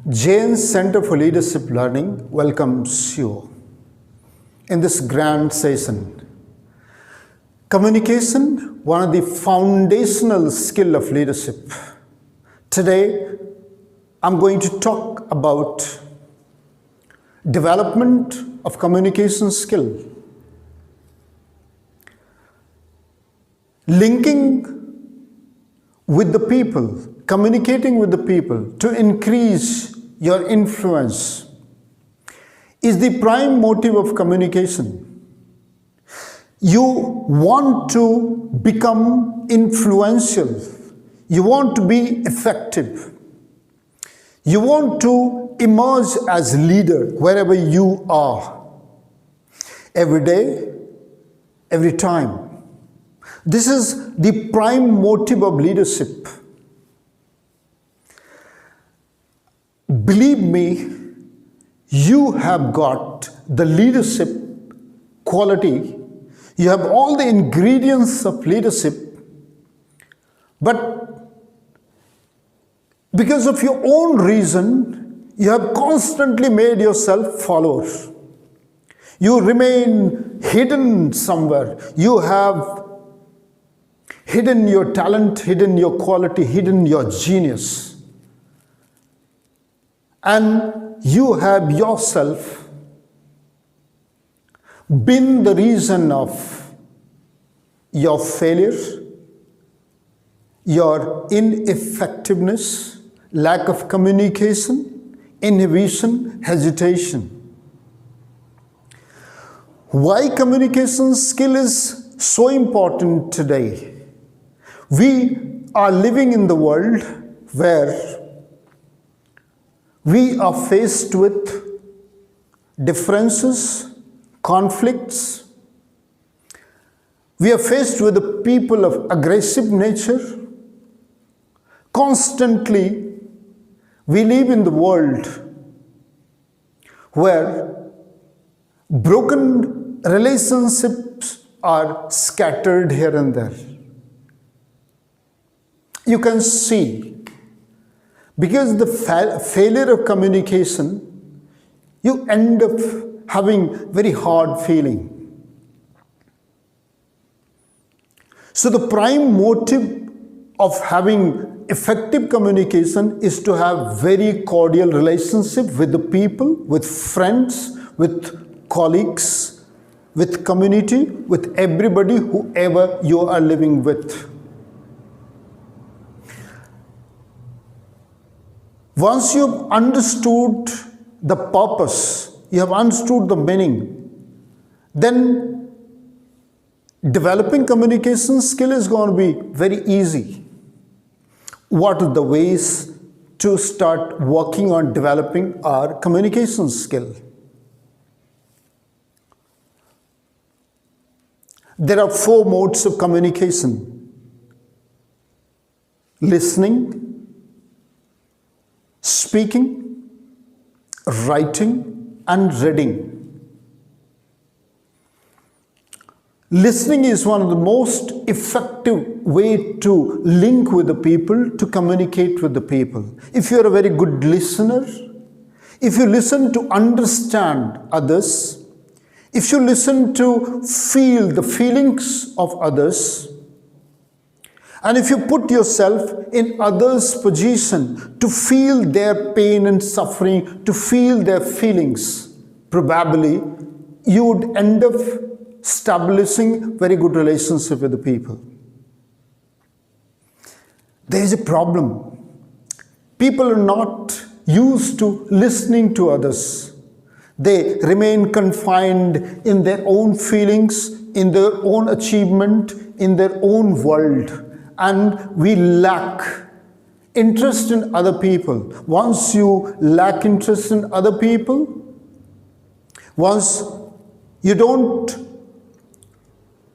Jane's Center for Leadership Learning welcomes you in this grand session. Communication, one of the foundational skills of leadership. Today, I'm going to talk about development of communication skill. Linking with the people, communicating with the people to increase your influence is the prime motive of communication. You want to become influential. You want to be effective. You want to emerge as leader wherever you are. Every day, every time. This is the prime motive of leadership. Believe me, you have got the leadership quality. You have all the ingredients of leadership, but because of your own reason, you have constantly made yourself followers. You remain hidden somewhere. You have hidden your talent, hidden your quality, hidden your genius. And you have yourself been the reason of your failure, your ineffectiveness, lack of communication, inhibition, hesitation. Why communication skill is so important today? We are living in the world where we are faced with differences, conflicts. We are faced with the people of aggressive nature. Constantly, we live in the world where broken relationships are scattered here and there. You can see, because the failure of communication, you end up having very hard feeling. So the prime motive of having effective communication is to have very cordial relationship with the people, with friends, with colleagues, with community, with everybody, whoever you are living with. Once you've understood the purpose, you have understood the meaning, then developing communication skill is going to be very easy. What are the ways to start working on developing our communication skill? There are 4 modes of communication: listening, speaking, writing, and reading. Listening is one of the most effective way to link with the people, to communicate with the people. If you are a very good listener, if you listen to understand others, if you listen to feel the feelings of others, and if you put yourself in others' position to feel their pain and suffering, to feel their feelings, probably you would end up establishing very good relationship with the people. There is a problem. People are not used to listening to others. They remain confined in their own feelings, in their own achievement, in their own world. And we lack interest in other people. Once you lack interest in other people, once you don't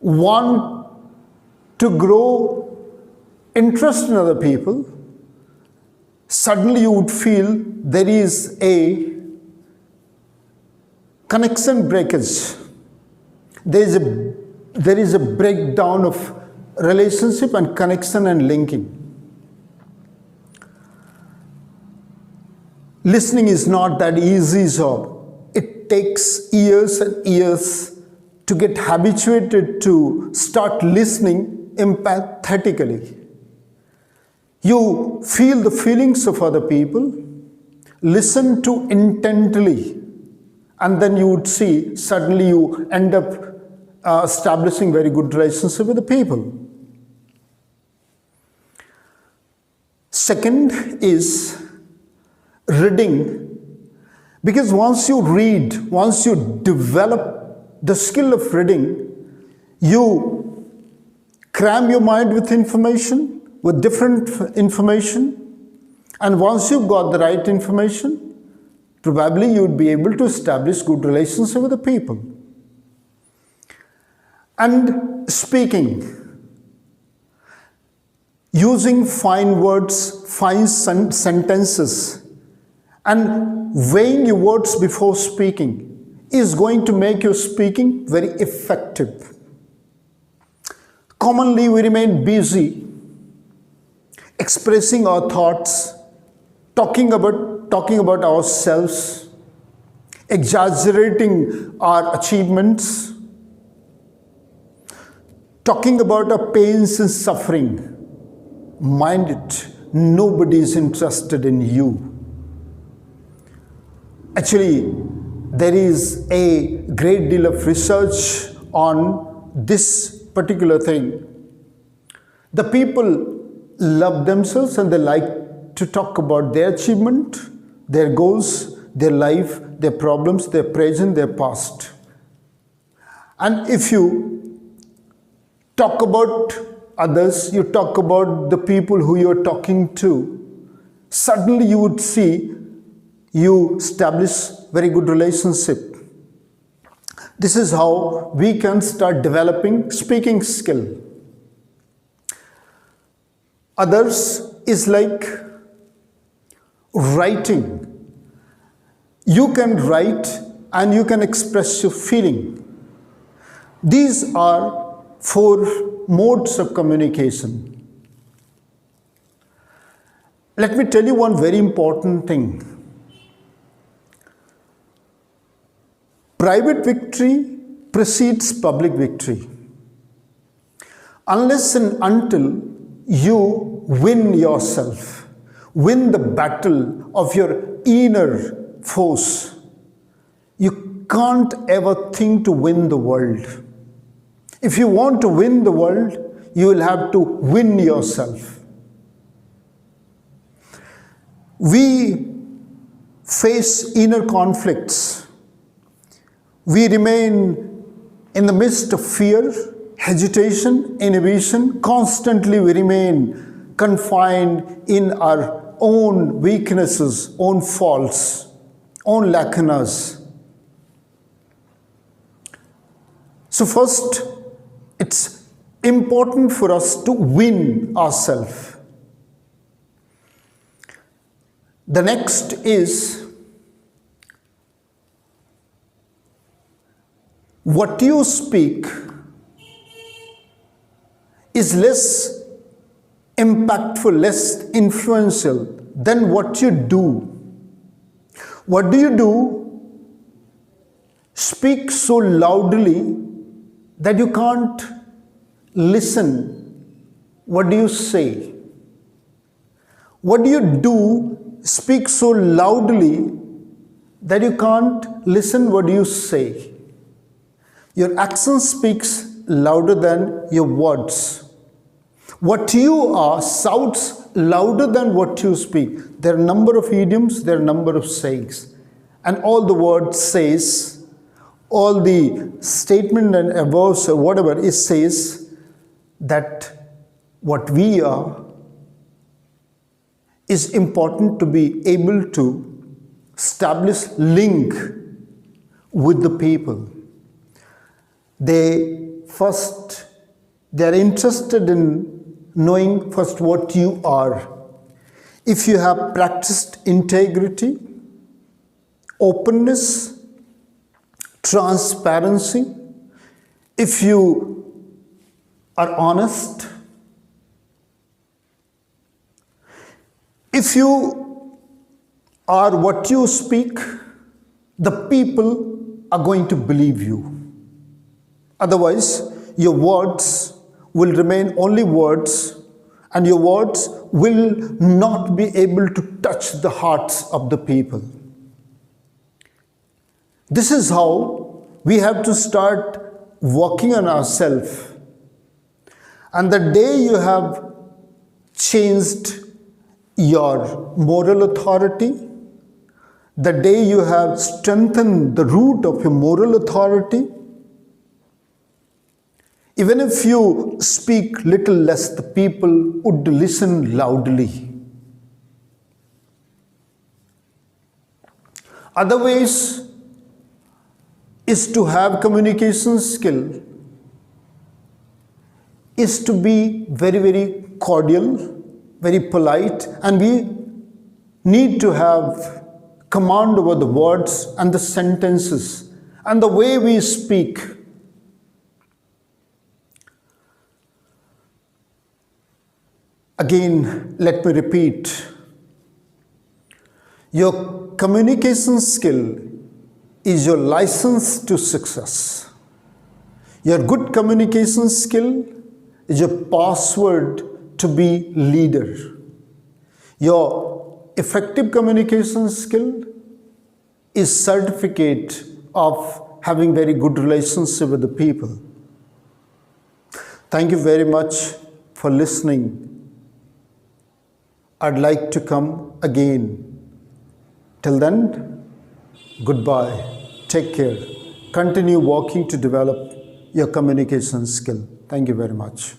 want to grow interest in other people, suddenly you would feel there is a connection breakage. There is a breakdown of relationship and connection and linking. Listening is not that easy job. It takes years and years to get habituated to start listening empathetically. You feel the feelings of other people, listen to intently, and then you would see suddenly you end up establishing very good relationship with the people. Second is reading, because once you read, once you develop the skill of reading, you cram your mind with information, with different information, and once you've got the right information, probably you would be able to establish good relations with the people. And speaking, using fine words, fine sentences, and weighing your words before speaking is going to make your speaking very effective. Commonly, we remain busy expressing our thoughts, talking about ourselves, exaggerating our achievements, talking about our pains and suffering. Mind it, nobody is interested in you. Actually, there is a great deal of research on this particular thing. The people love themselves and they like to talk about their achievement, their goals, their life, their problems, their present, their past. And if you talk about others, you talk about the people who you're talking to, suddenly you would see you establish very good relationship. This is how we can start developing speaking skill. Others is like writing. You can write and you can express your feeling. These are 4 modes of communication. Let me tell you one very important thing. Private victory precedes public victory. Unless and until you win yourself, win the battle of your inner force, you can't ever think to win the world. If you want to win the world, you will have to win yourself. We face inner conflicts. We remain in the midst of fear, hesitation, inhibition. Constantly we remain confined in our own weaknesses, own faults, own lacunas. So first, it's important for us to win ourselves. The next is what you speak is less impactful, less influential than what you do. What do you do? Speak so loudly that you can't listen. What do you say? What do you do? Speak so loudly that you can't listen. What do you say? Your action speaks louder than your words. What you are shouts louder than what you speak. There are a number of idioms, there are a number of sayings. And all the word says, all the statement and above, or whatever it says, that what we are is important to be able to establish link with the people. They are interested in knowing first what you are. If you have practiced integrity, openness, transparency, if you are honest, if you or what you speak, the people are going to believe you. Otherwise, your words will remain only words, and your words will not be able to touch the hearts of the people. This is how we have to start working on ourselves. And the day you have changed your moral authority, the day you have strengthened the root of your moral authority, even if you speak little less, the people would listen loudly. Other ways is to have communication skill, is to be very, very cordial, very polite, and we need to have command over the words and the sentences and the way we speak. Again, let me repeat, your communication skill is your license to success. Your good communication skill is your password to be leader. Your effective communication skill is certificate of having very good relationship with the people. Thank you very much for listening. I'd like to come again. Till then, goodbye. Take care. Continue working to develop your communication skill. Thank you very much.